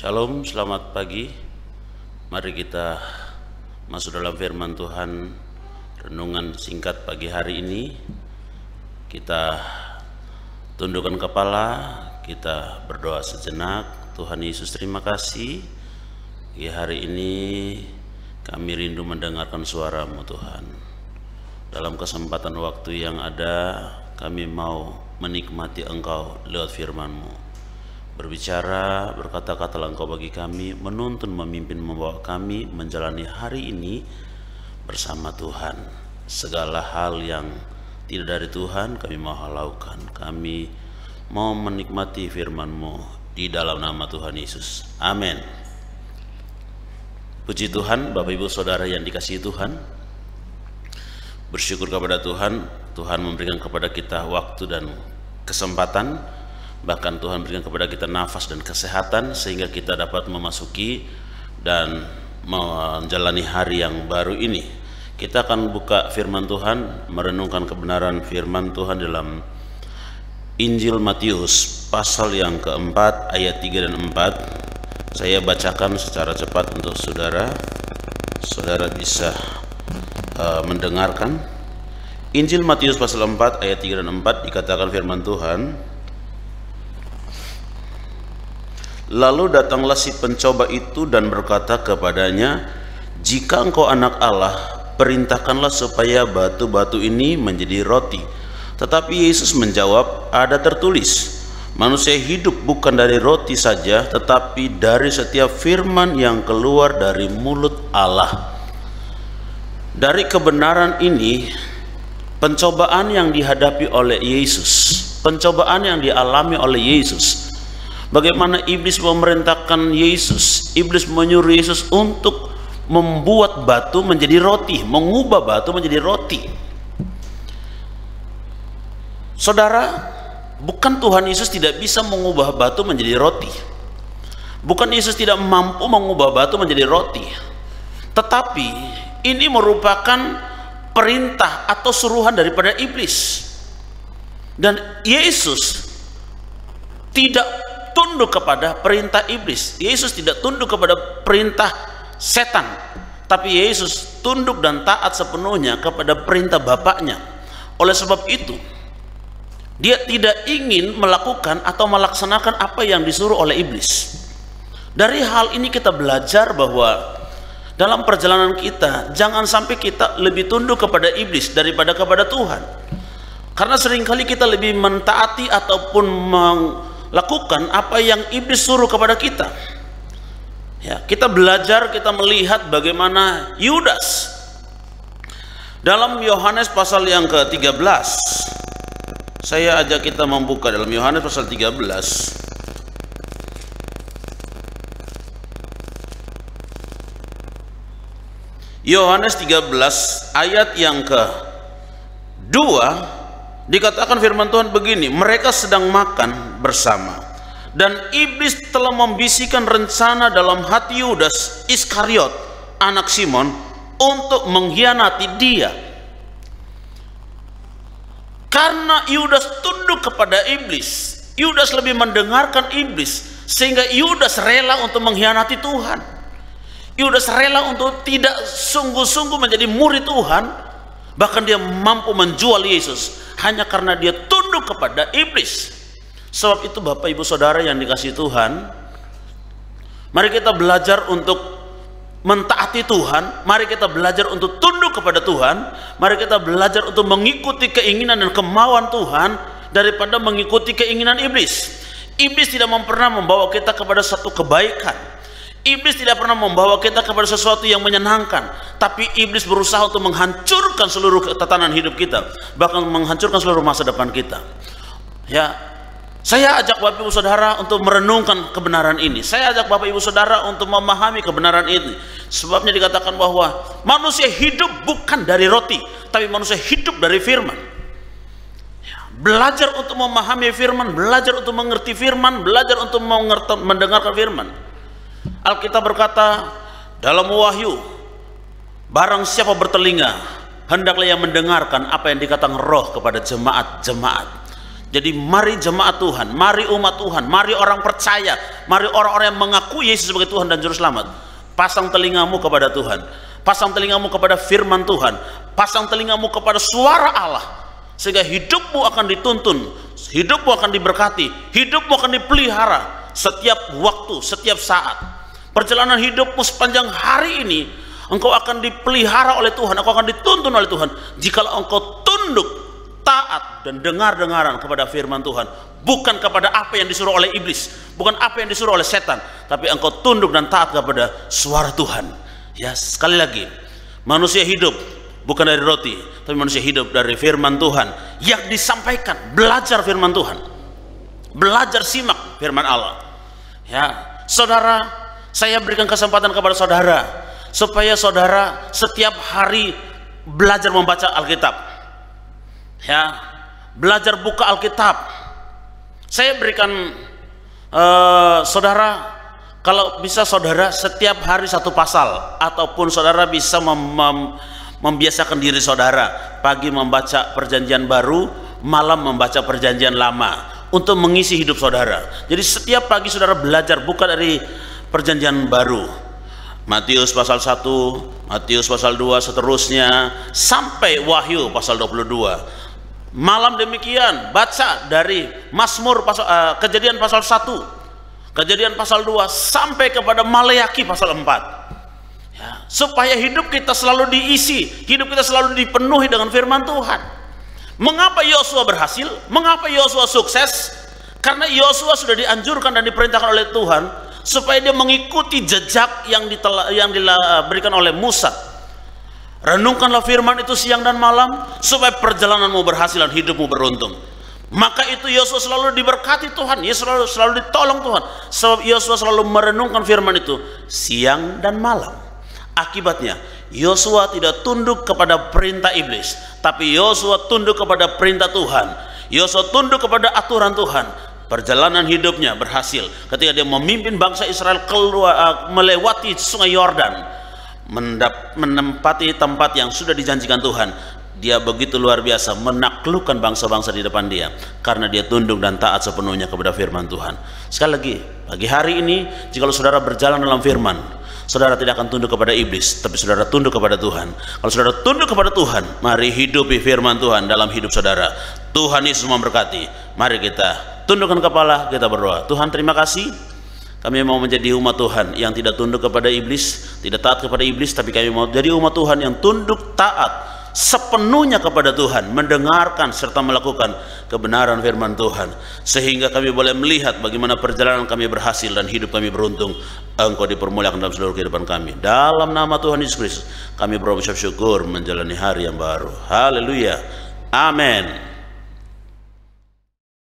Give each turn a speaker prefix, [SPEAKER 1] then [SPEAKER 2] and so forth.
[SPEAKER 1] Shalom, selamat pagi. Mari kita masuk dalam firman Tuhan. Renungan singkat pagi hari ini. Kita tundukkan kepala, kita berdoa sejenak. Tuhan Yesus, terima kasih. Di hari ini kami rindu mendengarkan suara-Mu Tuhan. Dalam kesempatan waktu yang ada, kami mau menikmati Engkau lewat firman-Mu. Berbicara, berkata-katalah Engkau bagi kami, menuntun, memimpin, membawa kami menjalani hari ini bersama Tuhan. Segala hal yang tidak dari Tuhan kami mau halaukan. Kami mau menikmati firman-Mu di dalam nama Tuhan Yesus. Amin. Puji Tuhan, Bapak Ibu Saudara yang dikasihi Tuhan. Bersyukur kepada Tuhan, Tuhan memberikan kepada kita waktu dan kesempatan. Bahkan Tuhan berikan kepada kita nafas dan kesehatan sehingga kita dapat memasuki dan menjalani hari yang baru ini. Kita akan buka firman Tuhan, merenungkan kebenaran firman Tuhan dalam Injil Matius pasal yang keempat ayat 3 dan 4. Saya bacakan secara cepat untuk saudara. Saudara bisa mendengarkan. Injil Matius pasal 4 ayat 3 dan 4 dikatakan firman Tuhan, lalu datanglah si pencoba itu dan berkata kepadanya, jika engkau anak Allah, perintahkanlah supaya batu-batu ini menjadi roti. Tetapi Yesus menjawab, ada tertulis, manusia hidup bukan dari roti saja, tetapi dari setiap firman yang keluar dari mulut Allah. Dari kebenaran ini, pencobaan yang dihadapi oleh Yesus, pencobaan yang dialami oleh Yesus, bagaimana iblis memerintahkan Yesus, iblis menyuruh Yesus untuk membuat batu menjadi roti, mengubah batu menjadi roti. Saudara, bukan Tuhan Yesus tidak bisa mengubah batu menjadi roti. Bukan Yesus tidak mampu mengubah batu menjadi roti. Tetapi ini merupakan perintah atau suruhan daripada iblis. Dan Yesus tidak tunduk kepada perintah iblis. Yesus tidak tunduk kepada perintah setan, tapi Yesus tunduk dan taat sepenuhnya kepada perintah Bapaknya. Oleh sebab itu, dia tidak ingin melakukan atau melaksanakan apa yang disuruh oleh iblis. Dari hal ini kita belajar bahwa dalam perjalanan kita jangan sampai kita lebih tunduk kepada iblis daripada kepada Tuhan. Karena seringkali kita lebih mentaati ataupun lakukan apa yang iblis suruh kepada kita. Ya, kita belajar, kita melihat bagaimana Yudas dalam Yohanes pasal yang ke-13. Saya ajak kita membuka dalam Yohanes pasal 13. Yohanes 13 ayat yang ke-2 dikatakan firman Tuhan begini, mereka sedang makan bersama dan iblis telah membisikkan rencana dalam hati Yudas Iskariot anak Simon untuk mengkhianati dia. Karena Yudas tunduk kepada iblis, Yudas lebih mendengarkan iblis, sehingga Yudas rela untuk mengkhianati Tuhan. Yudas rela untuk tidak sungguh-sungguh menjadi murid Tuhan, bahkan dia mampu menjual Yesus hanya karena dia tunduk kepada iblis. Sebab itu Bapak Ibu Saudara yang dikasihi Tuhan, mari kita belajar untuk mentaati Tuhan, mari kita belajar untuk tunduk kepada Tuhan, mari kita belajar untuk mengikuti keinginan dan kemauan Tuhan daripada mengikuti keinginan iblis. Iblis tidak pernah membawa kita kepada satu kebaikan. Iblis tidak pernah membawa kita kepada sesuatu yang menyenangkan, tapi iblis berusaha untuk menghancurkan seluruh tatanan hidup kita, bahkan menghancurkan seluruh masa depan kita. Ya, saya ajak Bapak Ibu Saudara untuk merenungkan kebenaran ini. Saya ajak Bapak Ibu Saudara untuk memahami kebenaran ini. Sebabnya dikatakan bahwa manusia hidup bukan dari roti, tapi manusia hidup dari firman. Ya, belajar untuk memahami firman, belajar untuk mengerti firman, belajar untuk mendengarkan firman. Alkitab berkata dalam Wahyu, barang siapa bertelinga, hendaklah yang mendengarkan apa yang dikatakan Roh kepada jemaat-jemaat. Jadi mari jemaat Tuhan, mari umat Tuhan, mari orang percaya, mari orang-orang yang mengaku Yesus sebagai Tuhan dan Juru Selamat, pasang telingamu kepada Tuhan, pasang telingamu kepada firman Tuhan, pasang telingamu kepada suara Allah, sehingga hidupmu akan dituntun, hidupmu akan diberkati, hidupmu akan dipelihara setiap waktu, setiap saat. Perjalanan hidupmu sepanjang hari ini, engkau akan dipelihara oleh Tuhan, engkau akan dituntun oleh Tuhan, jikalau engkau tunduk, taat dan dengar-dengaran kepada firman Tuhan, bukan kepada apa yang disuruh oleh iblis, bukan apa yang disuruh oleh setan, tapi engkau tunduk dan taat kepada suara Tuhan. Ya, sekali lagi, manusia hidup bukan dari roti, tapi manusia hidup dari firman Tuhan yang disampaikan. Belajar firman Tuhan, belajar simak firman Allah. Ya, saudara, saya berikan kesempatan kepada saudara supaya saudara setiap hari belajar membaca Alkitab. Ya, belajar buka Alkitab. Saya berikan saudara, kalau bisa saudara setiap hari satu pasal, ataupun saudara bisa membiasakan diri saudara pagi membaca Perjanjian Baru, malam membaca Perjanjian Lama, untuk mengisi hidup saudara. Jadi setiap pagi saudara belajar buka dari Perjanjian Baru, Matius pasal 1, Matius pasal 2, seterusnya sampai Wahyu pasal 22. Malam demikian baca dari Mazmur Kejadian pasal 1, Kejadian pasal 2 sampai kepada Maleakhi pasal 4. Ya, supaya hidup kita selalu diisi, hidup kita selalu dipenuhi dengan firman Tuhan. Mengapa Yosua berhasil? Mengapa Yosua sukses? Karena Yosua sudah dianjurkan dan diperintahkan oleh Tuhan supaya dia mengikuti jejak yang diberikan oleh Musa. Renungkanlah firman itu siang dan malam supaya perjalananmu berhasil dan hidupmu beruntung. Maka itu Yosua selalu diberkati Tuhan, Yosua selalu ditolong Tuhan, sebab Yosua selalu merenungkan firman itu siang dan malam. Akibatnya Yosua tidak tunduk kepada perintah iblis, tapi Yosua tunduk kepada perintah Tuhan. Yosua tunduk kepada aturan Tuhan. Perjalanan hidupnya berhasil ketika dia memimpin bangsa Israel keluar, melewati sungai Yordan, menempati tempat yang sudah dijanjikan Tuhan. Dia begitu luar biasa menaklukkan bangsa-bangsa di depan dia karena dia tunduk dan taat sepenuhnya kepada firman Tuhan. Sekali lagi, pagi hari ini jika saudara berjalan dalam firman, saudara tidak akan tunduk kepada iblis, tapi saudara tunduk kepada Tuhan. Kalau saudara tunduk kepada Tuhan, mari hidupi firman Tuhan dalam hidup saudara. Tuhan Yesus memberkati. Mari kita tundukkan kepala, kita berdoa. Tuhan, terima kasih, kami mau menjadi umat Tuhan yang tidak tunduk kepada iblis, tidak taat kepada iblis, tapi kami mau jadi umat Tuhan yang tunduk taat sepenuhnya kepada Tuhan, mendengarkan serta melakukan kebenaran firman Tuhan, sehingga kami boleh melihat bagaimana perjalanan kami berhasil dan hidup kami beruntung. Engkau dipermuliakan dalam seluruh kehidupan kami. Dalam nama Tuhan Yesus Kristus kami berucap syukur menjalani hari yang baru. Haleluya, amin.